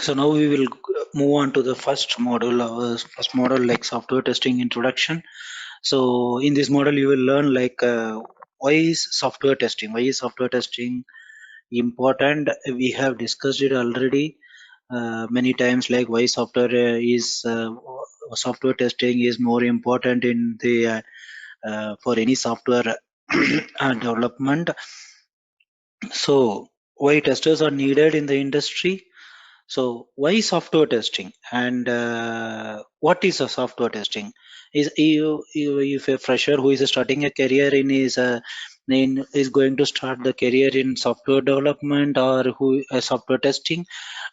So now we will move on to the first module, like software testing introduction. So in this model, you will learn like why is software testing? Why is software testing important? We have discussed it already many times. Like why software testing is more important in the for any software development. So why testers are needed in the industry? So why software testing and what is a software testing? Is if a fresher who is starting a career is going to start the career in software development or who software testing,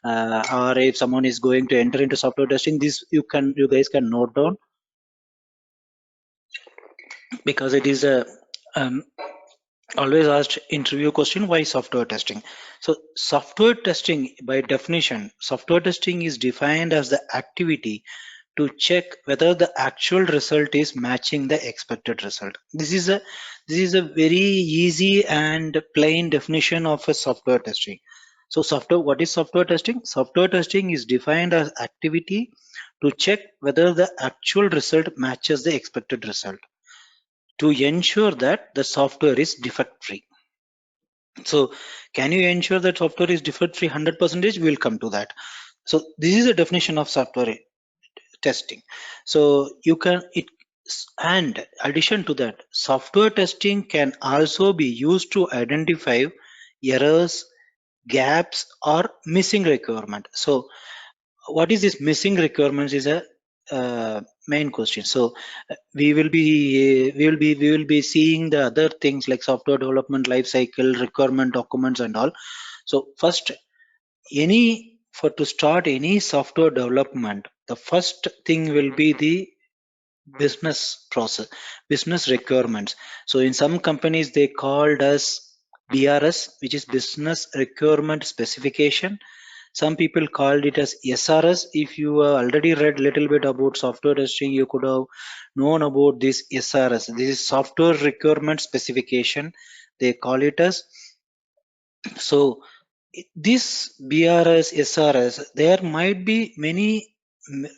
or if someone is going to enter into software testing, this you guys can note down because it is a um, always asked interview question. Why software testing? So software testing, by definition, software testing is defined as the activity to check whether the actual result is matching the expected result. This is a very easy and plain definition of a software testing. So what is software testing? Software testing is defined as activity to check whether the actual result matches the expected result, to ensure that the software is defect free. So can you ensure that software is defect free 100%? We'll come to that. So this is a definition of software testing. So you can it and addition to that, software testing can also be used to identify errors, gaps, or missing requirement. So what is this missing requirements is a main question. So we will be seeing the other things like software development life cycle, requirement documents, and all. So first, to start any software development, the first thing will be the business process, business requirements. So in some companies they called as BRS, which is business requirement specification. Some people called it as SRS. If you already read little bit about software testing, you could have known about this SRS. This is software requirement specification, they call it as. So this BRS, SRS, there might be many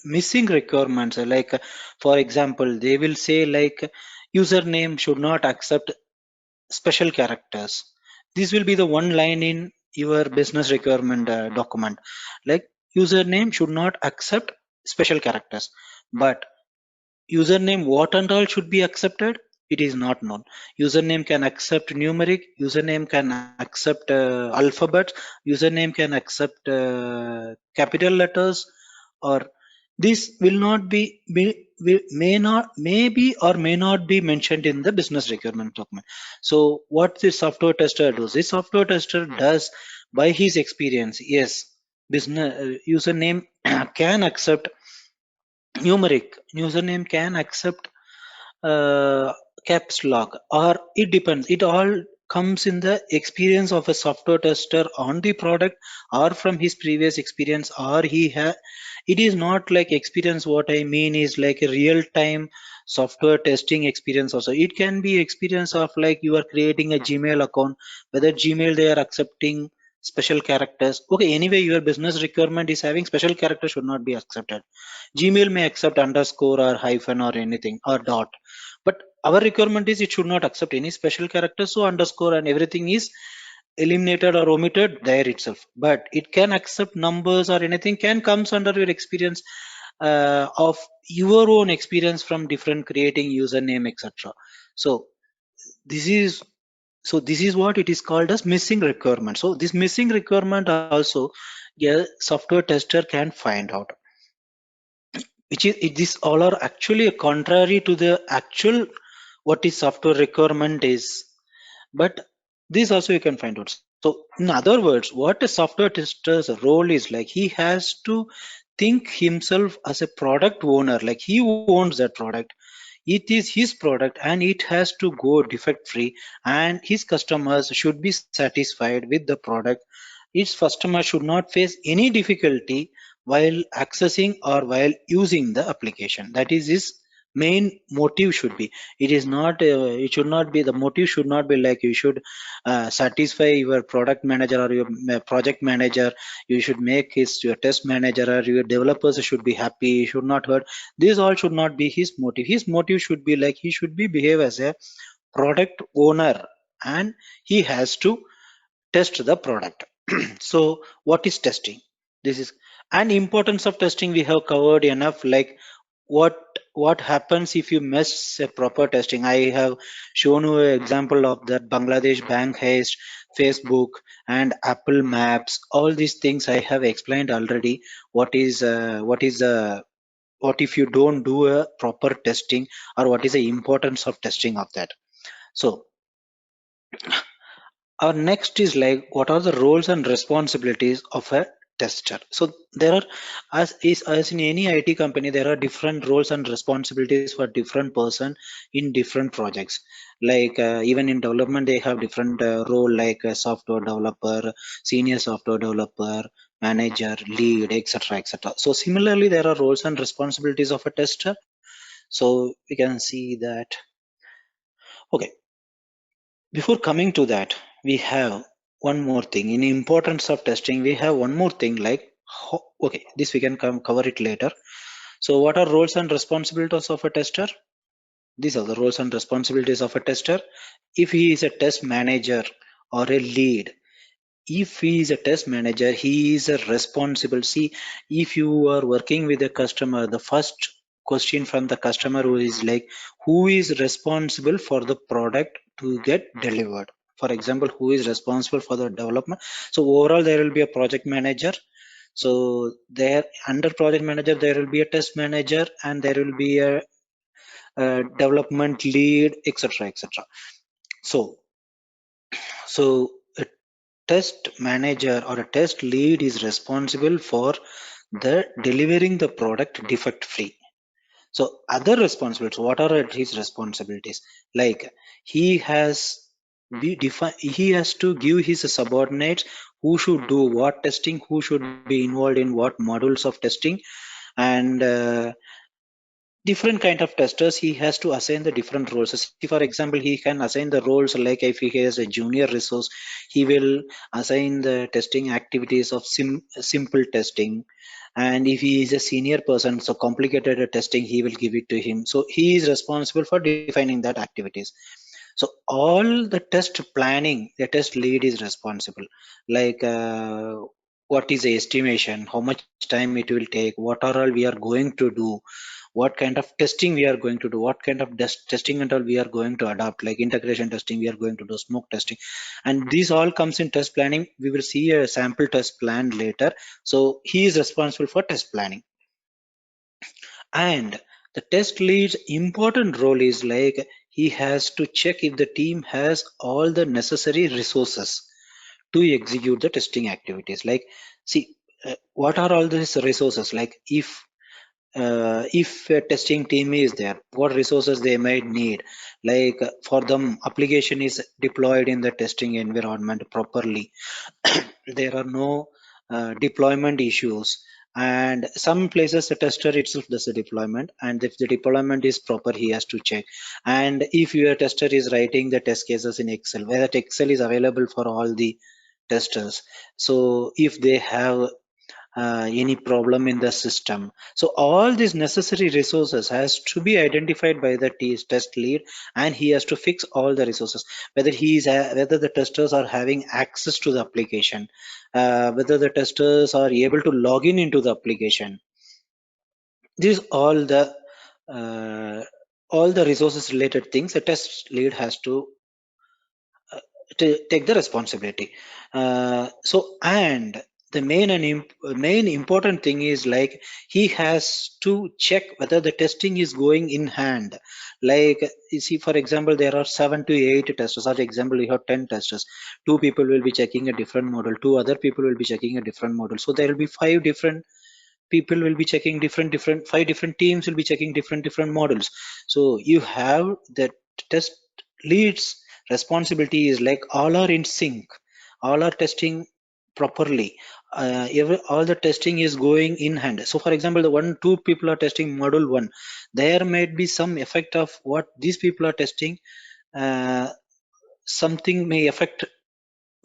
missing requirements. Like for example, they will say like username should not accept special characters. This will be the one line in your business requirement document. Like username should not accept special characters, but username what and all should be accepted, it is not known. Username can accept numeric, username can accept alphabet, username can accept capital letters, or this will not may not, maybe or may not be mentioned in the business requirement document. So what the software tester does, this software tester does by his experience, yes, business username can accept numeric, username can accept uh, caps lock, or it depends, it all comes in the experience of a software tester on the product or from his previous experience, or it is not like experience. What I mean is like a real time software testing experience also. It can be experience of like you are creating a Gmail account, whether Gmail they are accepting special characters. Okay, anyway your business requirement is having special characters should not be accepted. Gmail may accept underscore or hyphen or anything or dot, but our requirement is it should not accept any special characters, so underscore and everything is eliminated or omitted there itself. But it can accept numbers or anything, can comes under your experience of your own experience from different creating username, etc. So this is this is what it is called as missing requirement. So this missing requirement also, yeah, software tester can find out, which is this all are actually contrary to the actual what is software requirement is. But this also you can find out. So in other words, what a software tester's role is, like he has to think himself as a product owner, like he owns that product, it is his product and it has to go defect free, and his customers should be satisfied with the product. Its customer should not face any difficulty while accessing or while using the application. That is his main motive should be. It is not it should not be, the motive should not be like you should satisfy your product manager or your project manager. You should make his your test manager or your developers should be happy, you should not hurt. This all should not be his motive. His motive should be like he should be behave as a product owner, and he has to test the product. So what is testing? This is an importance of testing we have covered enough. Like what what happens if you miss a proper testing? I have shown you an example of that Bangladesh bank heist, Facebook and Apple Maps. All these things I have explained already. What if you don't do a proper testing, or what is the importance of testing of that? So our next is like what are the roles and responsibilities of a tester? So there are, as in any IT company, there are different roles and responsibilities for different person in different projects. Like even in development they have different role, like a software developer, senior software developer, manager, lead, etc, etc. So similarly there are roles and responsibilities of a tester. So we can see that. Okay, before coming to that, we have one more thing. In importance of testing, we have one more thing like, okay, this we can cover it later. So what are roles and responsibilities of a tester? These are the roles and responsibilities of a tester. If he is a test manager or a lead, if he is a test manager, he is a responsible. See, if you are working with a customer, the first question from the customer who is like, who is responsible for the product to get delivered? For example, who is responsible for the development? So overall there will be a project manager. So there under project manager there will be a test manager, and there will be a development lead, etc, etc. So so a test manager or a test lead is responsible for the delivering the product defect free. So other responsibilities, what are his responsibilities? Like he has he has to give his subordinates who should do what testing, who should be involved in what modules of testing, and different kind of testers he has to assign the different roles. See, for example, he can assign the roles, like if he has a junior resource, he will assign the testing activities of simple testing. And if he is a senior person, so complicated testing he will give it to him. So he is responsible for defining that activities. So all the test planning, the test lead is responsible. Like what is the estimation, how much time it will take, what are all we are going to do, what kind of testing we are going to do, what kind of testing and all we are going to adopt, like integration testing we are going to do, smoke testing, and these all comes in test planning. We will see a sample test plan later. So he is responsible for test planning. And the test lead's important role is like he has to check if the team has all the necessary resources to execute the testing activities. Like, see, what are all these resources? Like if a testing team is there, what resources they might need, like for them application is deployed in the testing environment properly. There are no deployment issues, and some places the tester itself does the deployment, and if the deployment is proper he has to check. And if your tester is writing the test cases in Excel, where that Excel is available for all the testers, so if they have any problem in the system, so all these necessary resources has to be identified by the test lead, and he has to fix all the resources, whether whether the testers are having access to the application, whether the testers are able to log in into the application. These uh, all the resources related things a test lead has to take the responsibility. So and the main important thing is like he has to check whether the testing is going in hand. Like you see, for example, there are 7 to 8 testers. For example, you have 10 testers. Two people will be checking a different model. Two other people will be checking a different model. So there will be five different people will be checking different five different teams will be checking different models. So you have the test leads responsibility is like all are in sync, all are testing properly. All the testing is going in hand. So for example, the two people are testing module 1, there might be some effect of what these people are testing. Something may affect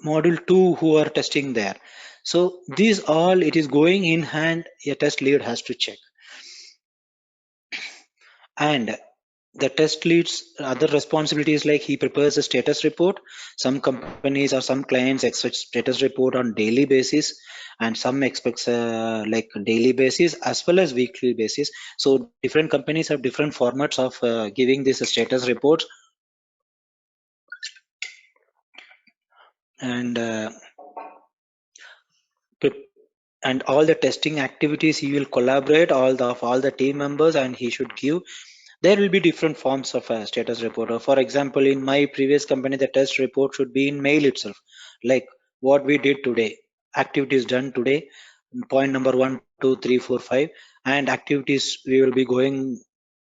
module 2 who are testing there. So these all, it is going in hand, a test lead has to check. And the test lead's other responsibilities, like he prepares a status report. Some companies or some clients expect status report on daily basis, and some expects like daily basis as well as weekly basis. So different companies have different formats of giving this status report. And and all the testing activities, he will collaborate all the team members, and he should give. There will be different forms of a status report. For example, in my previous company, the test report should be in mail itself, like what we did today, activities done today, point number 1 2 3 4 5, and activities we will be going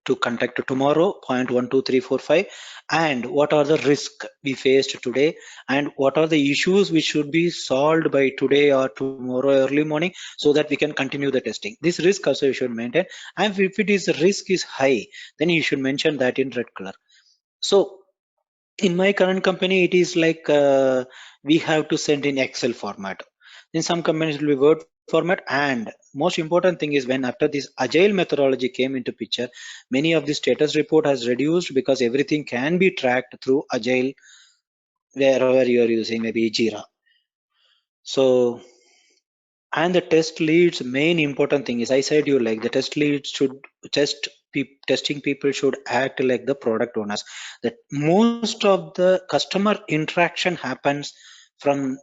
to conduct tomorrow, point 1 2 3 4 5, and what are the risks we faced today, and what are the issues which should be solved by today or tomorrow early morning, so that we can continue the testing. This risk also you should maintain, and if it is risk is high, then you should mention that in red color. So in my current company, it is like we have to send in Excel format. In some companies, it will be Word format. And most important thing is, when after this agile methodology came into picture, many of the status report has reduced, because everything can be tracked through agile wherever you are using maybe Jira. So, and the test leads main important thing is, I said you, like the test leads should testing people should act like the product owners. That most of the customer interaction happens from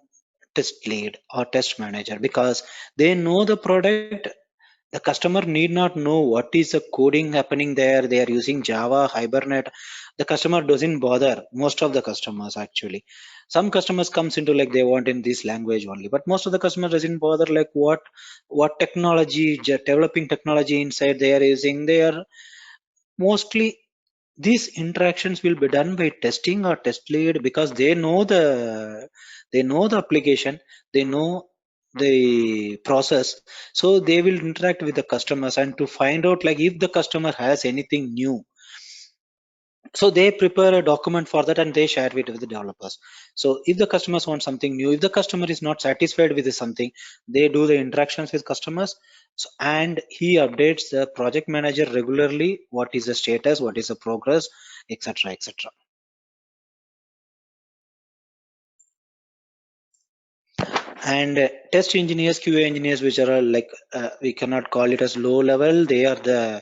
test lead or test manager, because they know the product. The customer need not know what is the coding happening there. They are using Java, Hibernate. The customer doesn't bother. Most of the customers, actually, some customers comes into like they want in this language only, but most of the customers doesn't bother like what technology, developing technology inside they are using. They are mostly, these interactions will be done by testing or test lead, because they know the application, they know the process. So they will interact with the customers, and to find out like if the customer has anything new, so they prepare a document for that and they share it with the developers. So if the customers want something new, if the customer is not satisfied with something, they do the interactions with customers. So, and he updates the project manager regularly, what is the status, what is the progress, etc, etc. And test engineers, QA engineers, which are like we cannot call it as low level, they are the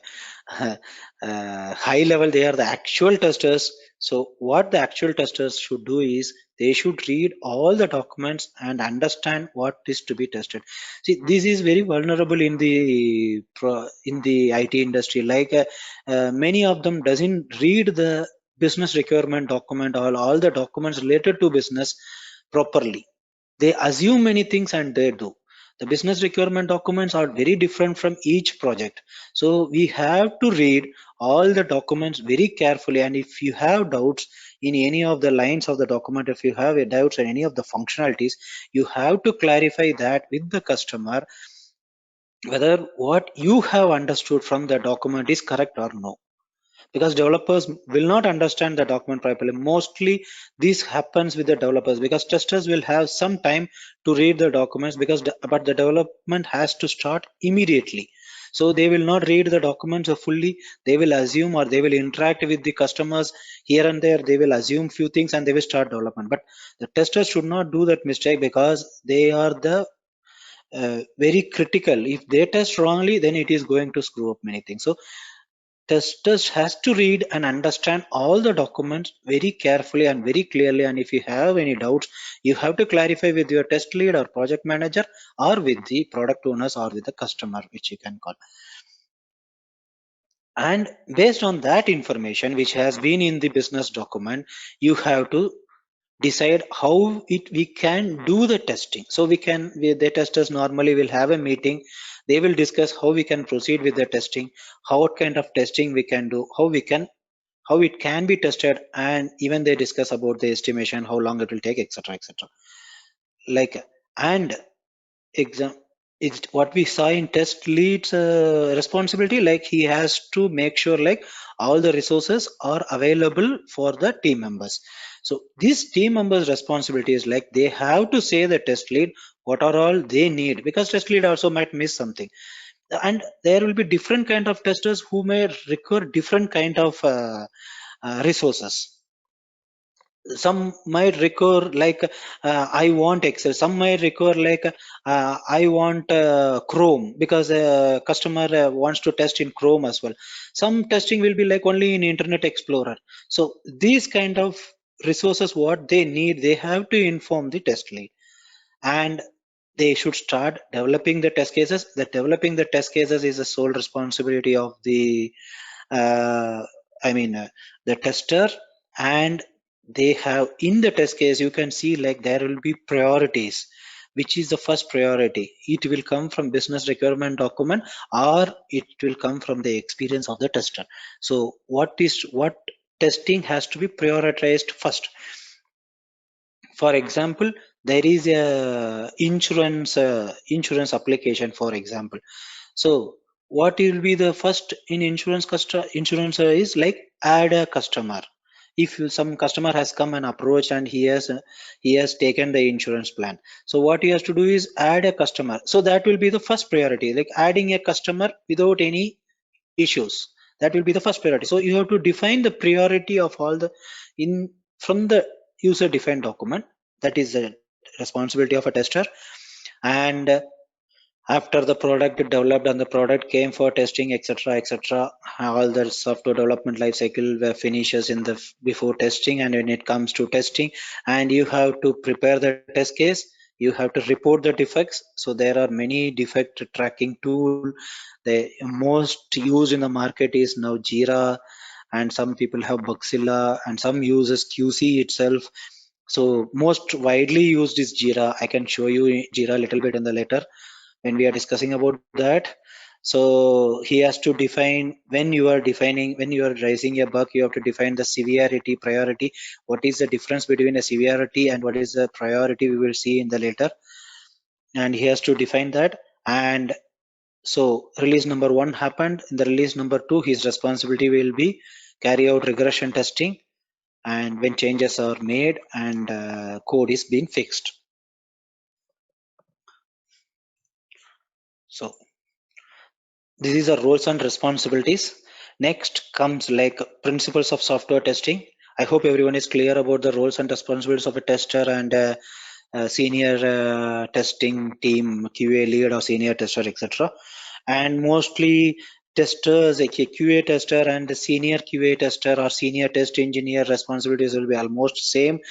high level, they are the actual testers. So what the actual testers should do is, they should read all the documents and understand what is to be tested. See, this is very vulnerable in the in the IT industry, like many of them doesn't read the business requirement document, all the documents related to business properly. They assume many things and they do. The business requirement documents are very different from each project. So we have to read all the documents very carefully. And if you have doubts in any of the lines of the document, if you have a doubts on any of the functionalities, you have to clarify that with the customer, whether what you have understood from the document is correct or no, because developers will not understand the document properly. Mostly this happens with the developers, because testers will have some time to read the documents, because but the development has to start immediately. So they will not read the documents fully. They will assume, or they will interact with the customers here and there. They will assume few things and they will start development. But the testers should not do that mistake, because they are the very critical. If they test wrongly, then it is going to screw up many things. So testers has to read and understand all the documents very carefully and very clearly. And if you have any doubts, you have to clarify with your test lead or project manager, or with the product owners, or with the customer, which you can call. And based on that information which has been in the business document, you have to decide how we can do the testing. So the testers normally will have a meeting. They will discuss how we can proceed with the testing, how what kind of testing we can do, how it can be tested, and even they discuss about the estimation, how long it will take, etc, etc. Like, and exam it's what we saw in test leads responsibility, like he has to make sure like all the resources are available for the team members. So these team members responsibility is like they have to say the test lead what are all they need, because test lead also might miss something, and there will be different kind of testers who may require different kind of resources. Some might require like I want Excel, some might require like I want Chrome, because customer wants to test in Chrome as well. Some testing will be like only in Internet Explorer. So these kind of resources what they need, they have to inform the test lead, and they should start developing the test cases. That developing the test cases is the sole responsibility of the uh, I mean the tester. And they have in the test case you can see like there will be priorities. Which is the first priority? It will come from business requirement document, or it will come from the experience of the tester. So what testing has to be prioritized first? For example, there is a insurance application, for example. So what will be the first in insurance is like add a customer. If some customer has come and approached and he has taken the insurance plan, so what he has to do is add a customer. So that will be the first priority, like adding a customer without any issues. That will be the first priority. So you have to define the priority of all the in from the user defined document. That is the responsibility of a tester. And after the product developed and the product came for testing, etc., etc., all the software development life cycle finishes in the before testing. And when it comes to testing, and you have to prepare the test case, you have to report the defects. So there are many defect tracking tool. The most used in the market is now Jira, and some people have Bugzilla, and some uses QC itself. So most widely used is Jira. I can show you Jira a little bit in the later when we are discussing about that. So he has to define, when you are raising a bug, you have to define the severity, priority. What is the difference between a severity and what is the priority, we will see in the later. And he has to define that. And so release number 1 happened. In the release number 2, his responsibility will be carry out regression testing, and when changes are made and code is being fixed. So this is the roles and responsibilities. Next comes like principles of software testing. I hope everyone is clear about the roles and responsibilities of a tester and senior testing team, QA lead or senior tester, etc. And mostly testers, like a QA tester and the senior QA tester or senior test engineer responsibilities will be almost same.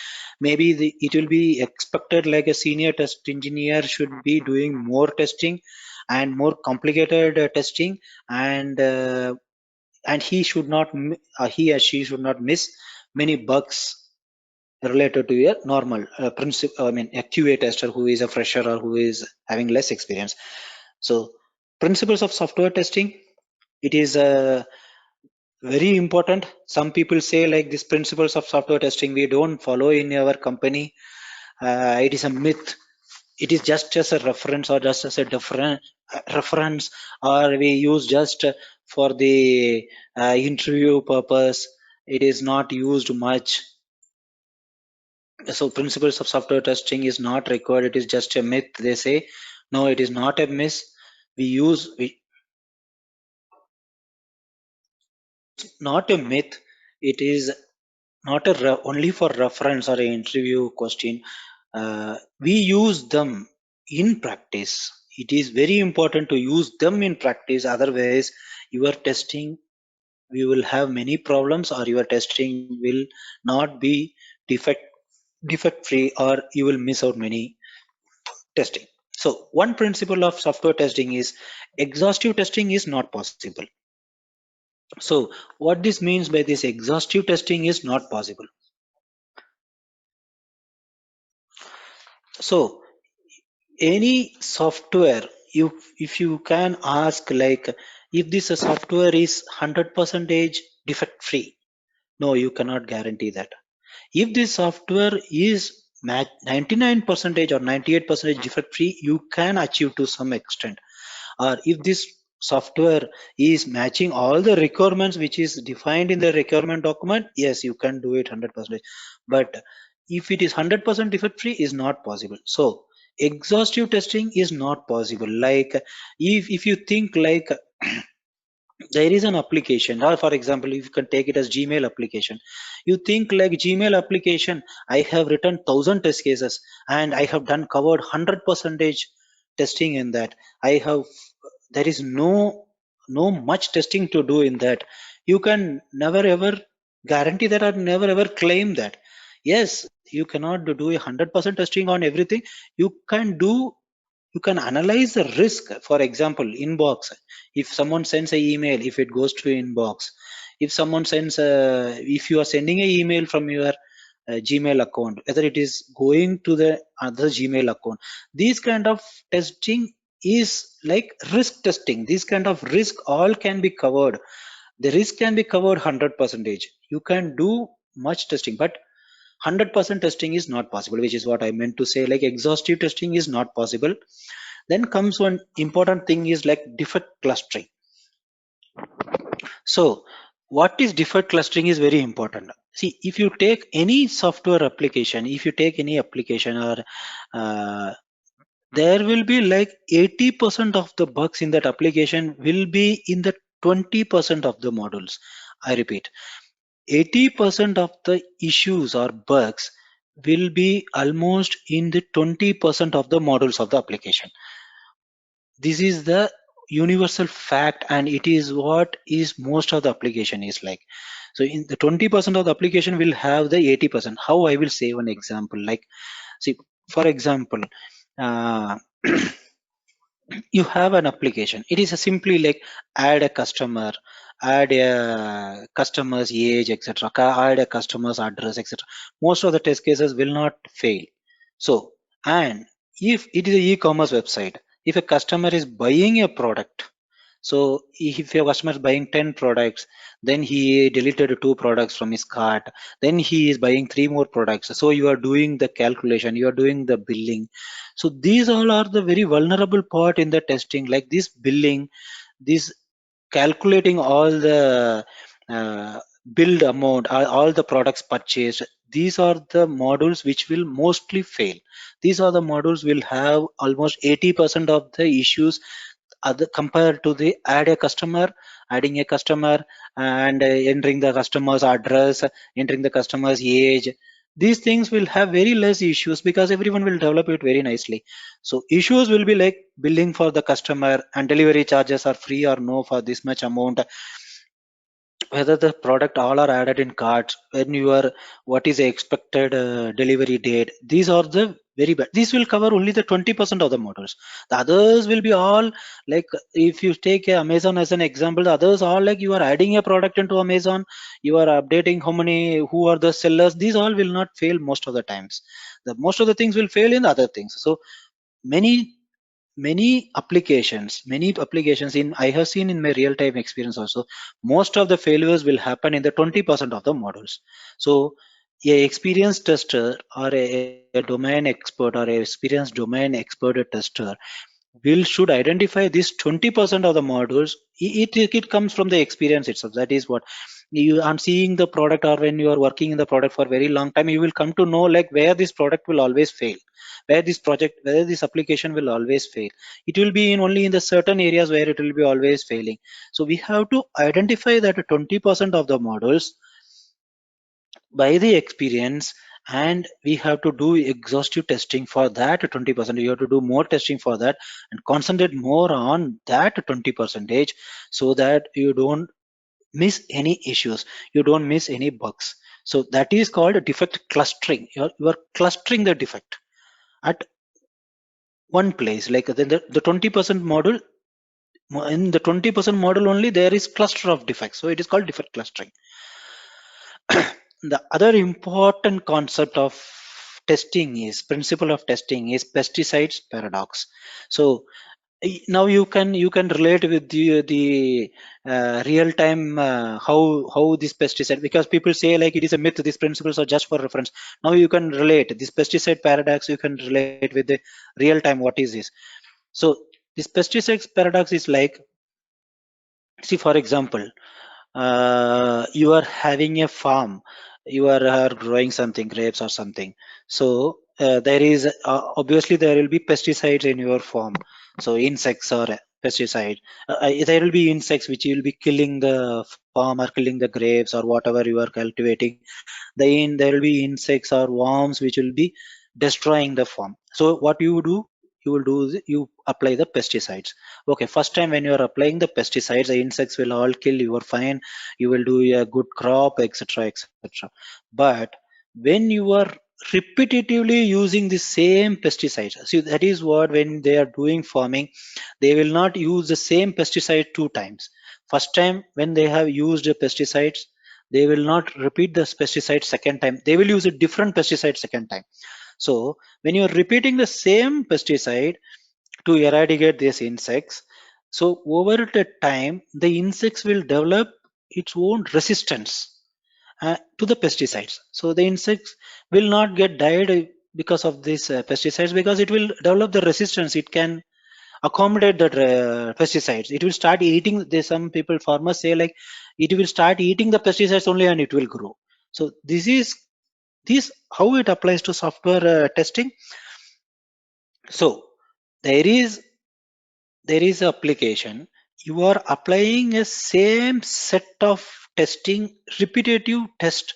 Maybe it will be expected like a senior test engineer should be doing more testing and more complicated testing, and he should not he or she should not miss many bugs related to a normal a QA tester who is a fresher or who is having less experience. So principles of software testing, it is very important. Some people say like these principles of software testing we don't follow in our company. It is a myth. It is just as a reference or just as a different reference, or we use just for the interview purpose. It is not used much. So principles of software testing is not required. It is just a myth, they say. No, it is not a myth. We not a myth. It is not only for reference or an interview question. We use them in practice. It is very important to use them in practice. Otherwise, your testing, we will have many problems, or your testing will not be defect free, or you will miss out many testing. So one principle of software testing is exhaustive testing is not possible. So what this means by this exhaustive testing is not possible. So any software, if you can ask like if this software is 100% defect free, no, you cannot guarantee that. If this software is match 99% or 98% defect free, you can achieve to some extent. Or if this software is matching all the requirements which is defined in the requirement document, yes, you can do it 100%. But if it is 100% defect free, is not possible. So exhaustive testing is not possible. Like if you think like there is an application, or for example you can take it as Gmail application. You think like Gmail application, I have written 1,000 test cases and I have done covered 100 percentage testing in that. I have, there is no much testing to do in that. You can never ever guarantee that or never ever claim that. Yes, you cannot do 100% testing on everything. You can do, you can analyze the risk. For example, inbox, if someone sends a email, if it goes to inbox, if someone sends a, if you are sending a email from your Gmail account, whether it is going to the other Gmail account, these kind of testing is like risk testing. These kind of risk all can be covered. The risk can be covered 100 percentage. You can do much testing, but 100% testing is not possible, which is what I meant to say. Like exhaustive testing is not possible. Then comes one important thing is like defect clustering. So what is defect clustering is very important. See, if you take any software application, if you take any application or uh, there will be like 80% of the bugs in that application will be in the 20% of the modules. I repeat, 80% of the issues or bugs will be almost in the 20% of the modules of the application. This is the universal fact, and it is what is most of the application is like. So in the 20% of the application will have the 80%. How I will say one example, like, see, for example, uh, you have an application. It is a simply like add a customer, add a customer's age, etc., add a customer's address, etc. Most of the test cases will not fail. So, and if it is an e-commerce website, if a customer is buying a product, so if your customer is buying 10 products, then he deleted 2 products from his cart, then he is buying 3 more products. So you are doing the calculation, you are doing the billing. So these all are the very vulnerable part in the testing, like this billing, this calculating all the billed amount, all the products purchased. These are the modules which will mostly fail. These are the modules will have almost 80% of the issues other compared to the add a customer, adding a customer and entering the customer's address, entering the customer's age. These things will have very less issues because everyone will develop it very nicely. So issues will be like billing for the customer and delivery charges are free or no for this much amount, whether the product all are added in carts, when you are, what is the expected delivery date. These are the very bad. This will cover only the 20% of the models. The others will be all like, if you take Amazon as an example, the others are like you are adding a product into Amazon, you are updating how many, who are the sellers. These all will not fail most of the times. The most of the things will fail in the other things. So many many applications in, I have seen in my real time experience also, most of the failures will happen in the 20% of the models. So a experienced tester or a domain expert or a experienced domain expert tester will should identify this 20% of the modules. It comes from the experience itself. That is what you are seeing the product, or when you are working in the product for a very long time, you will come to know like where this product will always fail, where this project, whether this application will always fail. It will be in only in the certain areas where it will be always failing. So we have to identify that 20% of the models by the experience, and we have to do exhaustive testing for that 20%. You have to do more testing for that and concentrate more on that 20 percentage, so that you don't miss any issues, you don't miss any bugs. So that is called defect clustering. You are clustering the defect at one place. Like then the 20% model, in the 20% model only there is cluster of defects, so it is called defect clustering. The other important concept of testing is, principle of testing is pesticides paradox. So Now you can relate with the real time how this pesticide, because people say like it is a myth, these principles are just for reference. Now you can relate this pesticide paradox, you can relate with the real time what is this. So this pesticide paradox is like, see for example, you are having a farm, you are growing something, grapes or something. So there is obviously there will be pesticides in your farm. So insects or pesticide, there will be insects which will be killing the farm or killing the grapes or whatever you are cultivating. Then there will be insects or worms which will be destroying the farm. So what you do, you will do is you apply the pesticides. Okay, first time when you are applying the pesticides, the insects will all kill, you are fine, you will do a good crop, etc, etc. But when you are repetitively using the same pesticides, see that is what, when they are doing farming, they will not use the same pesticide two times. First time when they have used the pesticides, they will not repeat the pesticide second time, they will use a different pesticide second time. So when you are repeating the same pesticide to eradicate these insects, so over the time the insects will develop its own resistance to the pesticides. So the insects will not get died because of these pesticides, because it will develop the resistance, it can accommodate the pesticides, it will start eating. There's some people, farmers say like it will start eating the pesticides only and it will grow. So this how it applies to software testing. So there is application, you are applying a same set of testing, repetitive test,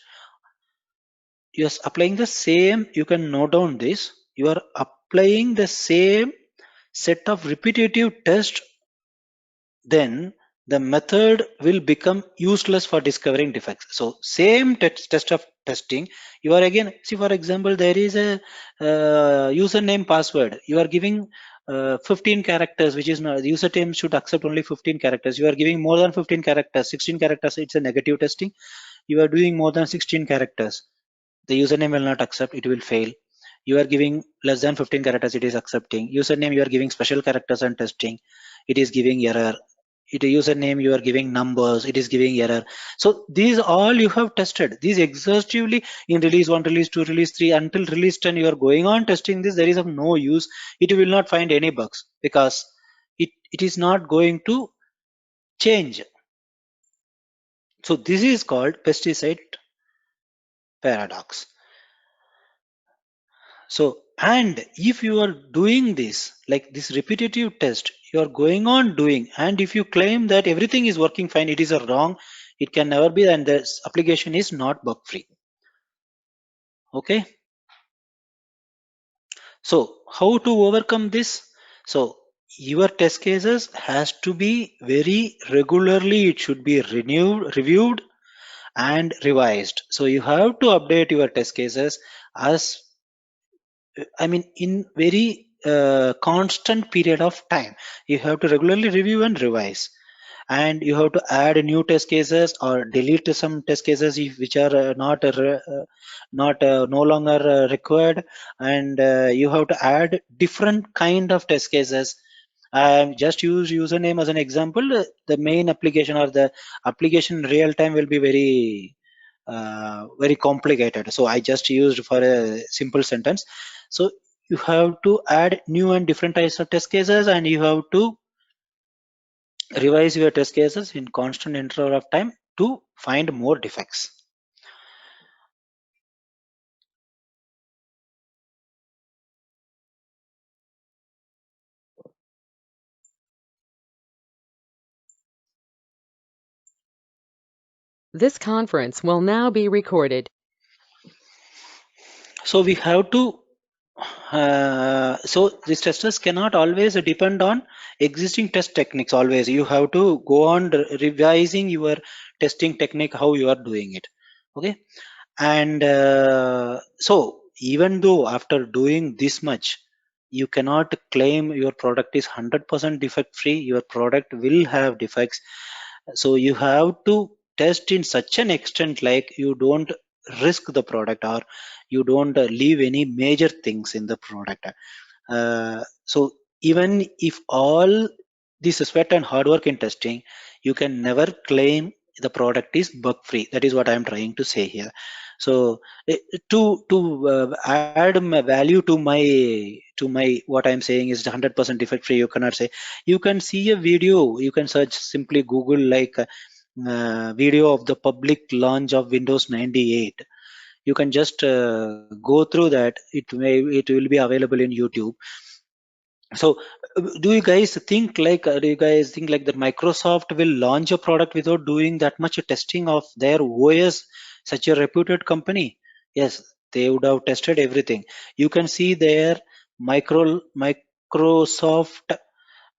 you are applying the same, you can note down this, you are applying the same set of repetitive test, then the method will become useless for discovering defects. So same test of testing, you are again, see for example, there is a username password, you are giving 15 characters, which is not, the username should accept only 15 characters, you are giving more than 15 characters, 16 characters, it's a negative testing. You are doing more than 16 characters, the username will not accept, it will fail. You are giving less than 15 characters, it is accepting. Username you are giving special characters and testing, it is giving error. It username you are giving numbers, it is giving error. So these all you have tested these exhaustively in release 1, release 2, release 3, until release 10 you are going on testing this, there is of no use. It will not find any bugs because it is not going to change. So this is called pesticide paradox. So, and if you are doing this, like this repetitive test, you are going on doing, and if you claim that everything is working fine, it is a wrong, it can never be, and this application is not bug free. Okay. So, how to overcome this? So, your test cases has to be very regularly, it should be renewed, reviewed, and revised. So, you have to update your test cases as I mean, in very constant period of time. You have to regularly review and revise, and you have to add new test cases or delete some test cases which are not no longer required, and you have to add different kind of test cases. Just use username as an example. The main application or the application in real time will be very complicated, so I just used for a simple sentence. So you have to add new and different types of test cases, and you have to revise your test cases in constant interval of time to find more defects. This conference will now be recorded. So we have to so these testers cannot always depend on existing test techniques. Always you have to go on revising your testing technique, how you are doing it. Okay. And so even though after doing this much, you cannot claim your product is 100% defect free, your product will have defects. So you have to test in such an extent like you don't risk the product, or you don't leave any major things in the product. So even if all this sweat and hard work in testing, you can never claim the product is bug free. That is what I am trying to say here. So to add value to my what I'm saying is 100% defect free, you cannot say. You can see a video, you can search, simply Google like video of the public launch of Windows 98. You can just go through that. It will be available in YouTube. So do you guys think like that Microsoft will launch a product without doing that much testing of their OS, such a reputed company? Yes, they would have tested everything. You can see their Microsoft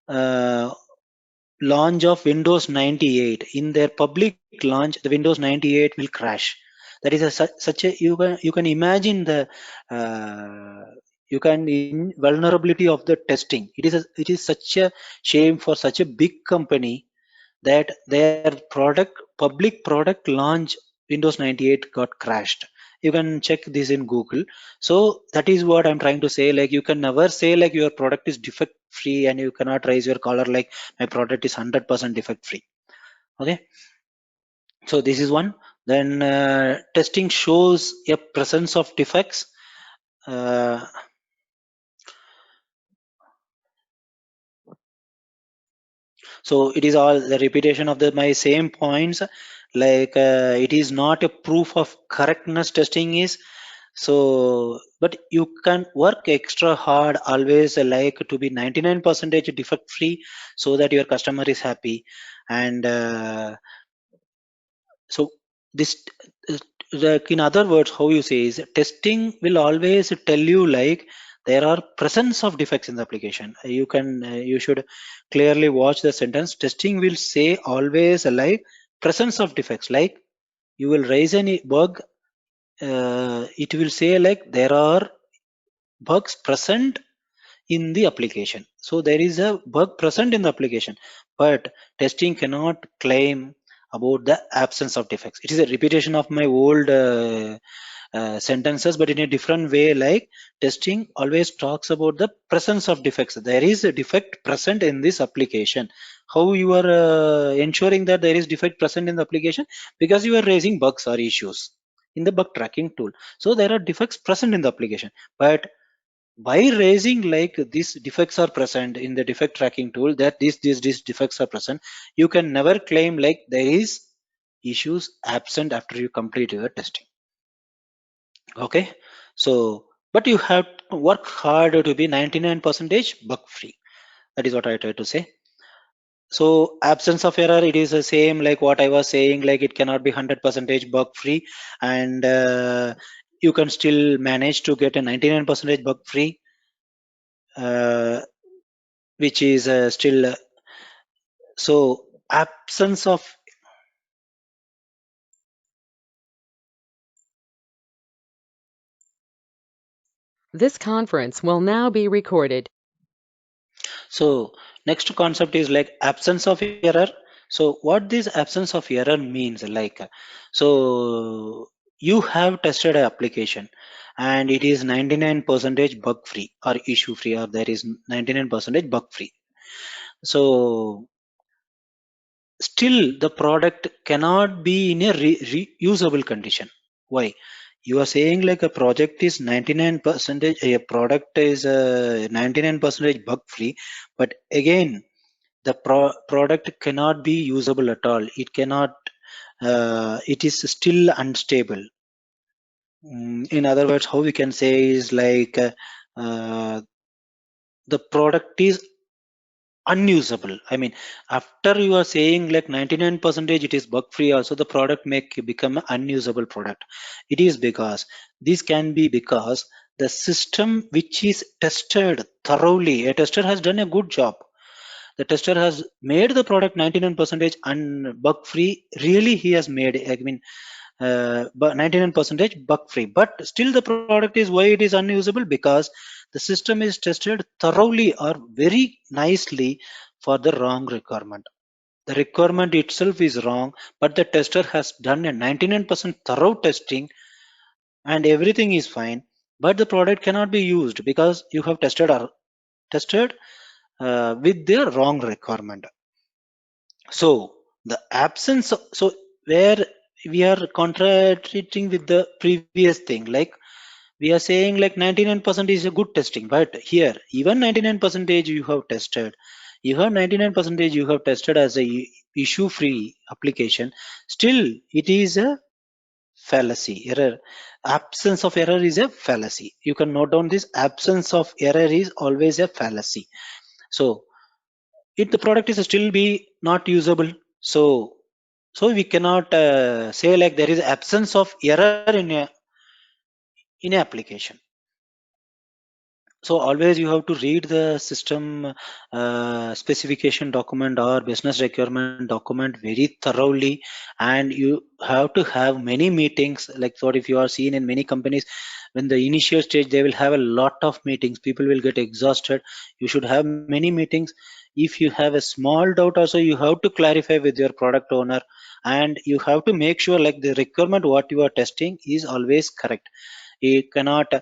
uh, launch of Windows 98. In their public launch, the Windows 98 will crash. That is such a, you can imagine the uh, vulnerability of the testing. It is such a shame for such a big company that their public product launch Windows 98 got crashed. You can check this in Google. So that is what I'm trying to say. Like, you can never say like your product is defect free, and you cannot raise your collar like my product is 100% defect free. Okay. So this is one. Then testing shows a presence of defects. Uh, so it is all the repetition of my same points. Like it is not a proof of correctness, testing is. So but you can work extra hard always, like to be 99% defect free, so that your customer is happy. And so this uh, like, in other words, how you say is testing will always tell you like there are presence of defects in the application. You should clearly watch the sentence. Testing will say always like presence of defects, like you will raise any bug, it will say like there are bugs present in the application. So there is a bug present in the application, but testing cannot claim about the absence of defects. It is a repetition of my old sentences, but in a different way. Like, testing always talks about the presence of defects. There is a defect present in this application. How you are ensuring that there is defect present in the application? Because you are raising bugs or issues in the bug tracking tool. So there are defects present in the application, but by raising like these defects are present in the defect tracking tool, that these defects are present, you can never claim like there is issues absent after you complete your testing. Okay. So but you have to work hard to be 99% bug free. That is what I try to say. So absence of error, it is the same like what I was saying, like it cannot be 100% bug free. And you can still manage to get a 99% bug free, uh, which is still so absence of. This conference will now be recorded. So next concept is like absence of error. So what this absence of error means, like so you have tested an application and it is 99% bug free or issue free, or there is 99% bug free. So still the product cannot be in a reusable condition. Why? You are saying like a project is 99%, a product is 99% bug free, but again the product cannot be usable at all. It cannot, it is still unstable. In other words, how we can say is like uh, the product is unusable. I mean, after you are saying like 99% it is bug free, also the product may become an unusable product. It is because this can be because the system which is tested thoroughly, a tester has done a good job. The tester has made the product 99% bug free. Really, he has made, I mean, but 99% bug free, but still the product is, why it is unusable? Because the system is tested thoroughly or very nicely for the wrong requirement. The requirement itself is wrong, but the tester has done a 99% thorough testing and everything is fine, but the product cannot be used because you have tested or tested with their wrong requirement. So the absence of, so where we are contradicting with the previous thing, like we are saying like 99% is a good testing, but here even 99% you have tested, you have 99% you have tested as a issue free application, still it is a fallacy error. Absence of error is a fallacy. You can note down this: absence of error is always a fallacy. So if the product is still be not usable, so we cannot say like there is absence of error in a application. So always you have to read the system specification document or business requirement document very thoroughly, and you have to have many meetings. Like what if you are seen in many companies, when the initial stage they will have a lot of meetings, people will get exhausted. You should have many meetings. If you have a small doubt also, you have to clarify with your product owner, and you have to make sure like the requirement what you are testing is always correct. You cannot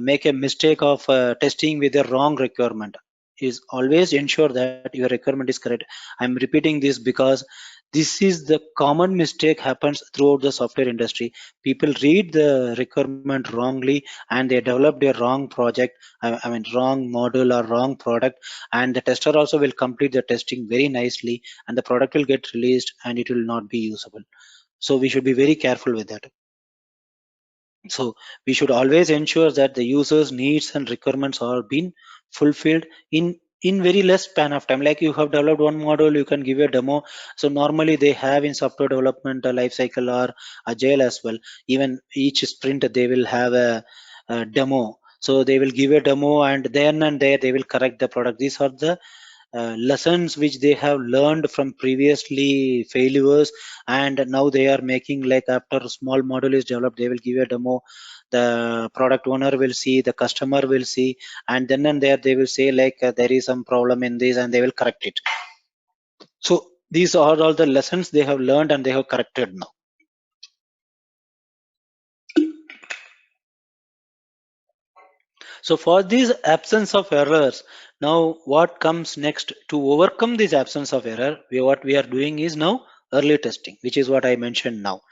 make a mistake of testing with the wrong requirement. Is always ensure that your requirement is correct. I'm repeating this because this is the common mistake happens throughout the software industry. People read the requirement wrongly and they develop their wrong project, I mean wrong model or wrong product, and the tester also will complete the testing very nicely, and the product will get released and it will not be usable. So we should be very careful with that. So we should always ensure that the users needs and requirements are being fulfilled in very less span of time. Like you have developed one model, you can give a demo. So normally they have in software development a life cycle or agile as well. Even each sprint they will have a demo. So they will give a demo and then and there they will correct the product. These are the lessons which they have learned from previously failures, and now they are making like after a small model is developed they will give a demo, the product owner will see, the customer will see, and then and there they will say like there is some problem in this and they will correct it. So these are all the lessons they have learned and they have corrected now. So for this absence of errors, now what comes next to overcome this absence of error? What we are doing is now early testing, which is what I mentioned now.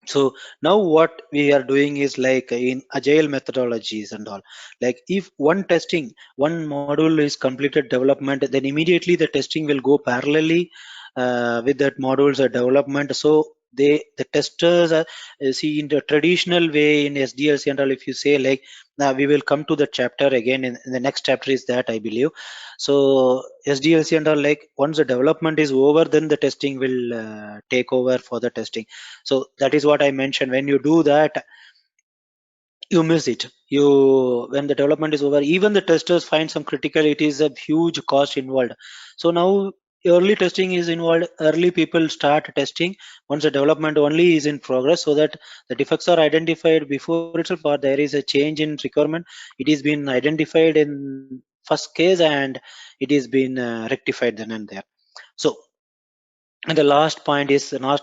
So now what we are doing is like in agile methodologies and all, like if one module is completed development, then immediately the testing will go parallelly with that module's development. So the testers see in the traditional way in SDLC and all, if you say like now we will come to the chapter again in the next chapter is that I believe. So SDLC and all, like once the development is over, then the testing will take over for the testing. So that is what I mentioned. When you do that, you miss it. You when the development is over, even the testers find some critical. It is a huge cost involved. So now early testing is involved. Early people start testing once the development only is in progress, so that the defects are identified before itself, or there is a change in requirement. It is been identified in first case and it is been rectified then and there. So and the last point is not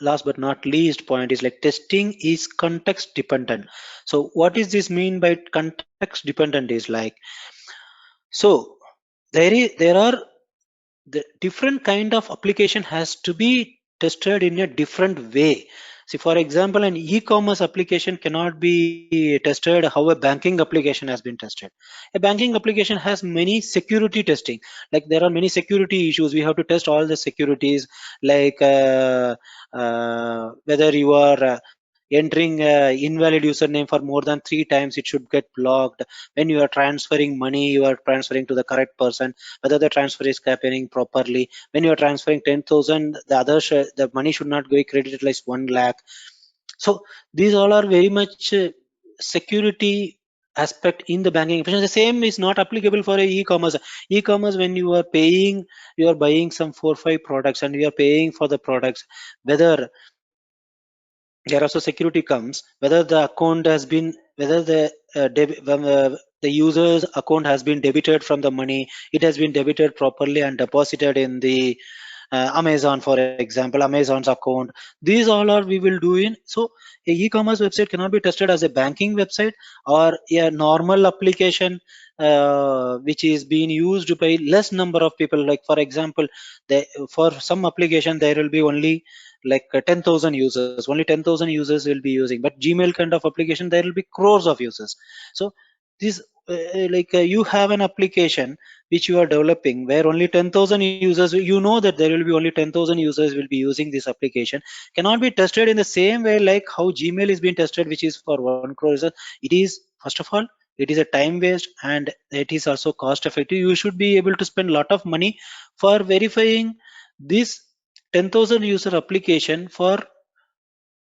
last but not least point is like testing is context dependent. So what is this mean by context dependent is like, so there are the different kind of application has to be tested in a different way. See, for example, an e-commerce application cannot be tested how a banking application has been tested. A banking application has many security testing. Like there are many security issues. We have to test all the securities, like whether you are entering invalid username for more than 3 times, it should get blocked. When you are transferring money, you are transferring to the correct person, whether the transfer is happening properly. When you are transferring 10,000, the money should not go credited like 1 lakh. So these all are very much security aspect in the banking application. The same is not applicable for a e-commerce. E-commerce, when you are paying, you are buying some 4 5 products and you are paying for the products, whether there also security comes, whether the account has been, whether the user's account has been debited from the money, it has been debited properly and deposited in the Amazon, for example, Amazon's account. These all are we will do in. So a e-commerce website cannot be tested as a banking website or a normal application which is being used by less number of people. Like for example, for some application there will be only like 10,000 users. Only 10,000 users will be using. But Gmail kind of application there will be crores of users. So this you have an application which you are developing where only 10,000 users, you know that there will be only 10,000 users will be using this application, cannot be tested in the same way like how Gmail is being tested, which is for 1 crore users. It is, first of all, it is a time waste and it is also cost effective. You should be able to spend a lot of money for verifying this 10,000 user application for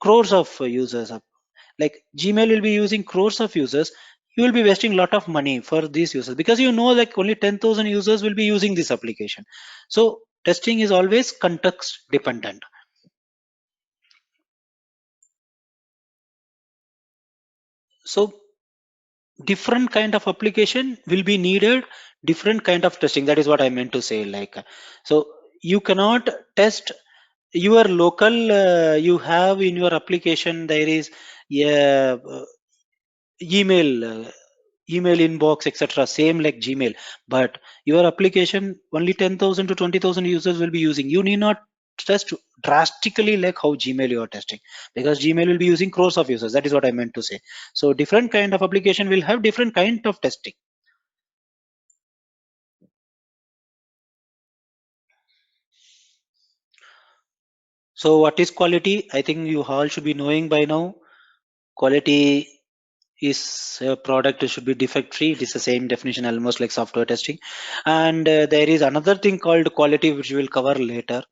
crores of users. Like Gmail will be using crores of users, you will be wasting a lot of money for these users because you know like only 10,000 users will be using this application. So testing is always context dependent. So different kind of application will be needed different kind of testing. That is what I meant to say. Like so you cannot test your local you have in your application there is a email email inbox, etc., same like Gmail, but your application only 10,000 to 20,000 users will be using. You need not test drastically like how Gmail you are testing, because Gmail will be using crores of users. That is what I meant to say. So different kind of application will have different kind of testing. So what is quality? I think you all should be knowing by now. Quality is a product should be defect free. It is the same definition almost like software testing. And there is another thing called quality which we will cover later.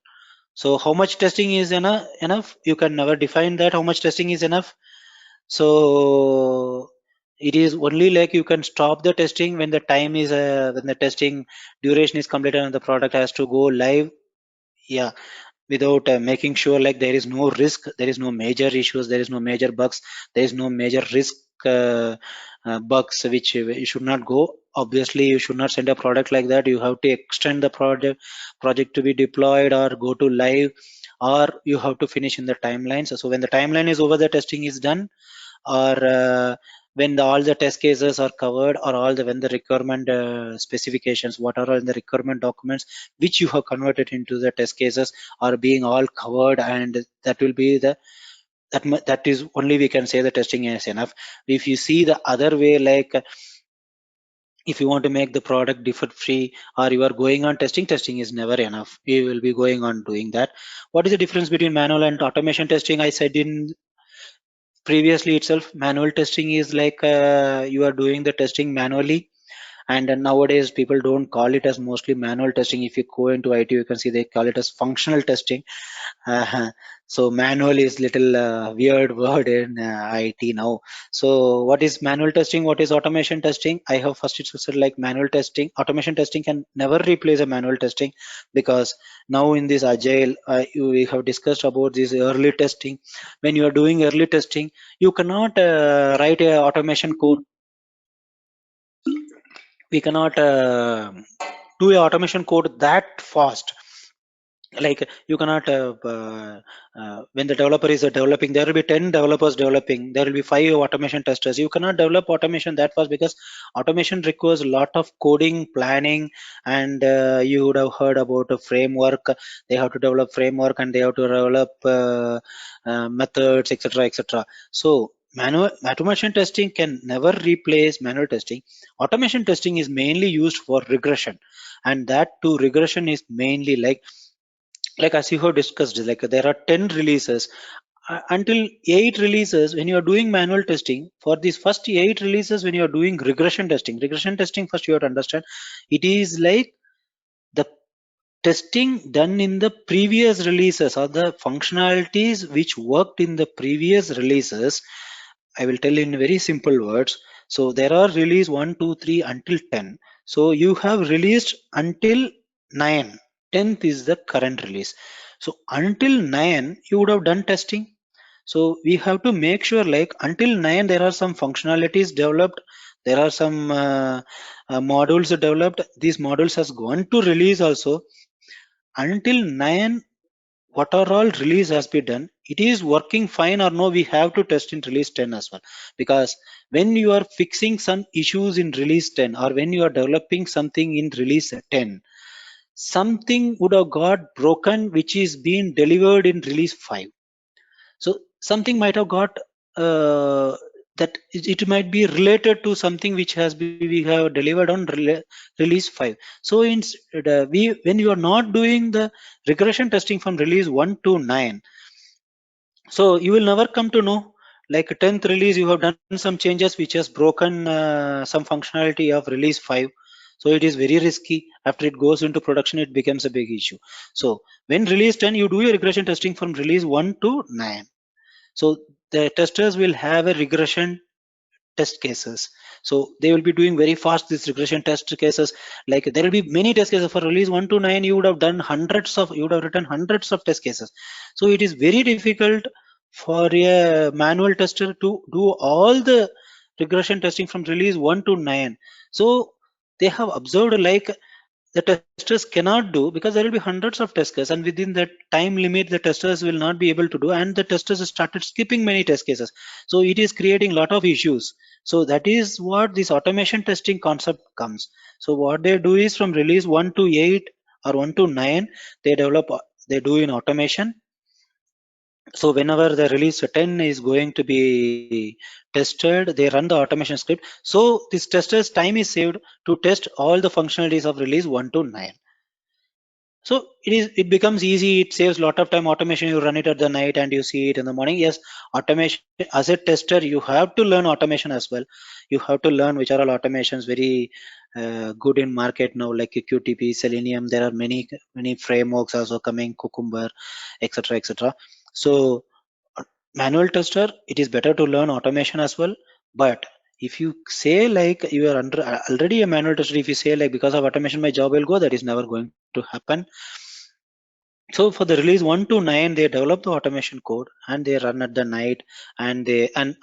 So how much testing is enough? You can never define that how much testing is enough. So it is only like you can stop the testing when the time is when the testing duration is completed and the product has to go live. Yeah, without making sure like there is no risk, there is no major issues, there is no major bugs, there is no major risk bugs which you should not go. Obviously you should not send a product like that. You have to extend the project to be deployed or go to live, or you have to finish in the timelines. So when the timeline is over, the testing is done, or when all the test cases are covered, or all the when the requirement specifications, what are in the requirement documents which you have converted into the test cases are being all covered, and that will be the that is only we can say the testing is enough. If you see the other way, like if you want to make the product defect free or you are going on testing, testing is never enough. We will be going on doing that. What is the difference between manual and automation testing? I said in previously itself, manual testing is like you are doing the testing manually, and nowadays people don't call it as mostly manual testing. If you go into IT, you can see they call it as functional testing. uh, so manual is little weird word in IT now. So what is manual testing, what is automation testing? I have first it's said like manual testing, automation testing can never replace a manual testing, because now in this agile we have discussed about this early testing. When you are doing early testing, you cannot write a automation code. We cannot do a automation code that fast. Like you cannot when the developer is developing, there will be 10 developers developing, there will be 5 automation testers. You cannot develop automation that fast, because automation requires a lot of coding planning, and you would have heard about a framework. They have to develop framework and they have to develop methods, etc., etc. So manual automation testing can never replace manual testing. Automation testing is mainly used for regression, and that too regression is mainly like as you have discussed, like there are 10 releases until 8 releases. When you are doing manual testing for these first 8 releases, when you are doing regression testing, first you have to understand it is like the testing done in the previous releases, or the functionalities which worked in the previous releases. I will tell in very simple words. So there are release 1 2 3 until 10. So you have released until 9. 10th is the current release. So until 9 you would have done testing. So we have to make sure like until 9 there are some functionalities developed, there are some modules developed. These modules has gone to release also. until 9, what are all release has been done, it is working fine or no, we have to test in release 10 as well. Because when you are fixing some issues in release 10, or when you are developing something in release 10, something would have got broken which is being delivered in release 5. So something might have got that it might be related to something which has been we have delivered on release 5. So in we when you are not doing the regression testing from release 1 to 9, so you will never come to know, like 10th release you have done some changes which has broken some functionality of release 5. So it is very risky. After it goes into production, it becomes a big issue. So when release 10, you do your regression testing from release 1 to 9. So the testers will have a regression test cases. So they will be doing very fast these regression test cases. Like there will be many test cases for release 1 to 9. You would have done you would have written hundreds of test cases. So it is very difficult for a manual tester to do all the regression testing from release 1 to 9. So they have observed, like, the testers cannot do, because there will be hundreds of test cases, and within that time limit the testers will not be able to do, and the testers started skipping many test cases. So it is creating a lot of issues. So that is what this automation testing concept comes. So what they do is from release 1 to 8 or 1 to 9, they develop, they do in automation. So whenever the release 10 is going to be tested, they run the automation script. So this tester's time is saved to test all the functionalities of release 1 to 9. So it becomes easy. It saves a lot of time. Automation, you run it at the night and you see it in the morning. Yes, automation, as a tester, you have to learn automation as well. You have to learn which are all automations very good in market now, like QTP, Selenium. There are many frameworks also coming, Cucumber, etc., etc. So manual tester, it is better to learn automation as well. But if you say, like, you are already a manual tester, if you say, like, because of automation my job will go, that is never going to happen. So for the release 1 to 9, they develop the automation code and they run at the night. And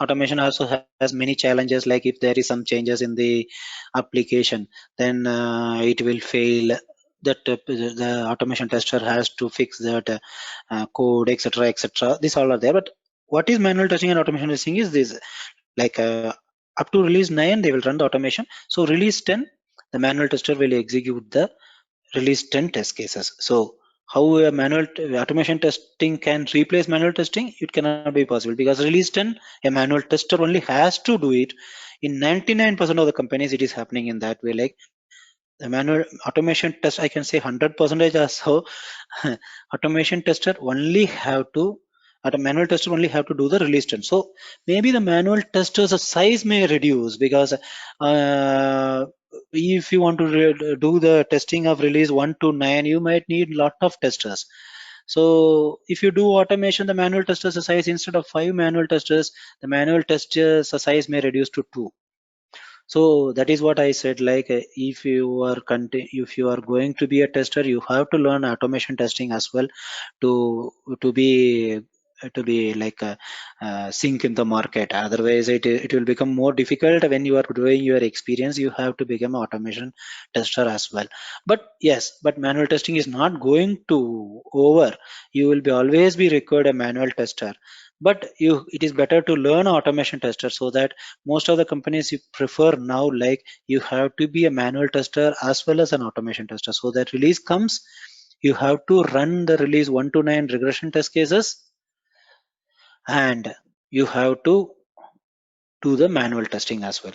automation also has many challenges, like if there is some changes in the application, then it will fail. That the automation tester has to fix that code, etc., etc. These all are there. But what is manual testing and automation testing is this, like, up to release 9 they will run the automation. So release 10, the manual tester will execute the release 10 test cases. So how a automation testing can replace manual testing? It cannot be possible, because release 10, a manual tester only has to do it. In 99% of the companies it is happening in that way. Like the manual automation test, I can say 100% or so. Automation tester only have to, at a manual tester only have to do the release 10. So maybe the manual tester's size may reduce, because if you want to do the testing of release 1 to 9, you might need lot of testers. So if you do automation, the manual testers size, instead of 5 manual testers, the manual testers size may reduce to 2. So that is what I said, like, if you are if you are going to be a tester, you have to learn automation testing as well, to to be like sync in the market. Otherwise it will become more difficult. When you are doing your experience, you have to become an automation tester as well. But yes, but manual testing is not going to over. You will be always be required a manual tester. But it is better to learn automation tester, so that most of the companies you prefer now, like, you have to be a manual tester as well as an automation tester. So that release comes, you have to run the release 1 to 9 regression test cases, and you have to do the manual testing as well.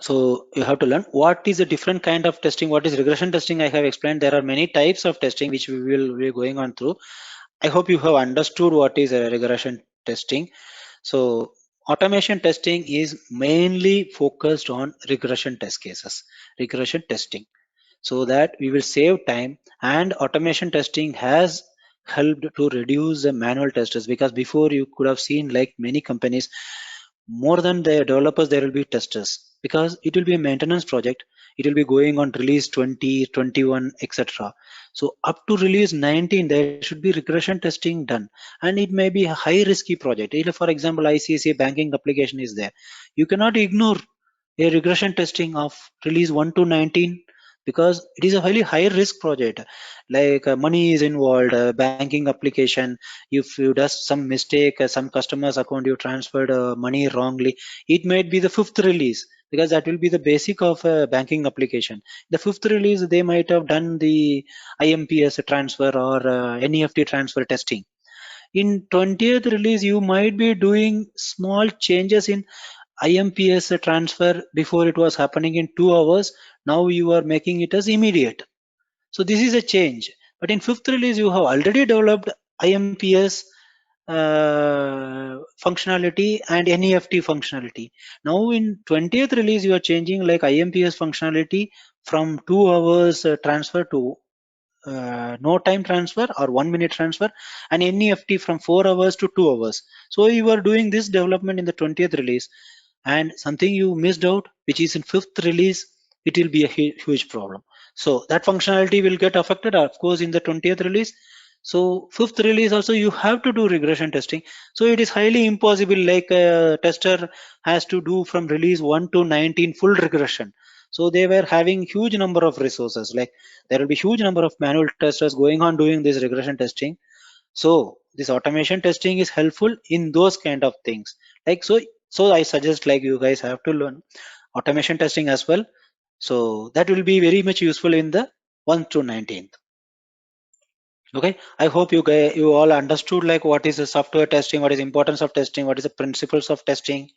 So you have to learn what is a different kind of testing. What is regression testing? I have explained. There are many types of testing which we will be going on through. I hope you have understood what is a regression testing. So automation testing is mainly focused on regression test cases, regression testing, so that we will save time. And automation testing has helped to reduce the manual testers, because before you could have seen, like, many companies, more than the developers there will be testers, because it will be a maintenance project. It will be going on release 20, 21, etc. So up to release 19 there should be regression testing done, and it may be a high risky project. If, for example, ICICI banking application is there, you cannot ignore a regression testing of release 1 to 19. because it is a highly high risk project. Like money is involved, banking application. If you does some mistake, some customer's account you transferred money wrongly, it might be the fifth release, because that will be the basic of a banking application. The fifth release, they might have done the IMPS transfer or NEFT transfer testing. In 20th release, you might be doing small changes in IMPS transfer. Before it was happening in 2 hours, now you are making it as immediate. So this is a change. But in fifth release, you have already developed IMPS functionality and NEFT functionality. Now in 20th release, you are changing like IMPS functionality from 2 hours transfer to no time transfer or 1 minute transfer, and NEFT from 4 hours to 2 hours. So you are doing this development in the 20th release, and something you missed out, which is in fifth release, it will be a huge problem. So that functionality will get affected, of course, in the 20th release. So fifth release also you have to do regression testing. So it is highly impossible, like a tester has to do from release 1 to 19 full regression. So they were having huge number of resources, like there will be huge number of manual testers going on doing this regression testing. So this automation testing is helpful in those kind of things. Like so I suggest like you guys have to learn automation testing as well. So that will be very much useful in the 1 to 19th. Okay, I hope you all understood like what is the software testing, what is importance of testing, what is the principles of testing,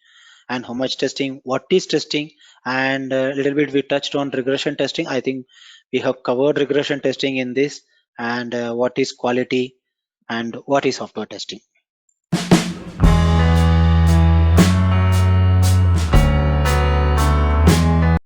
and how much testing, what is testing, and a little bit we touched on regression testing. I think we have covered regression testing in this, and what is quality and what is software testing.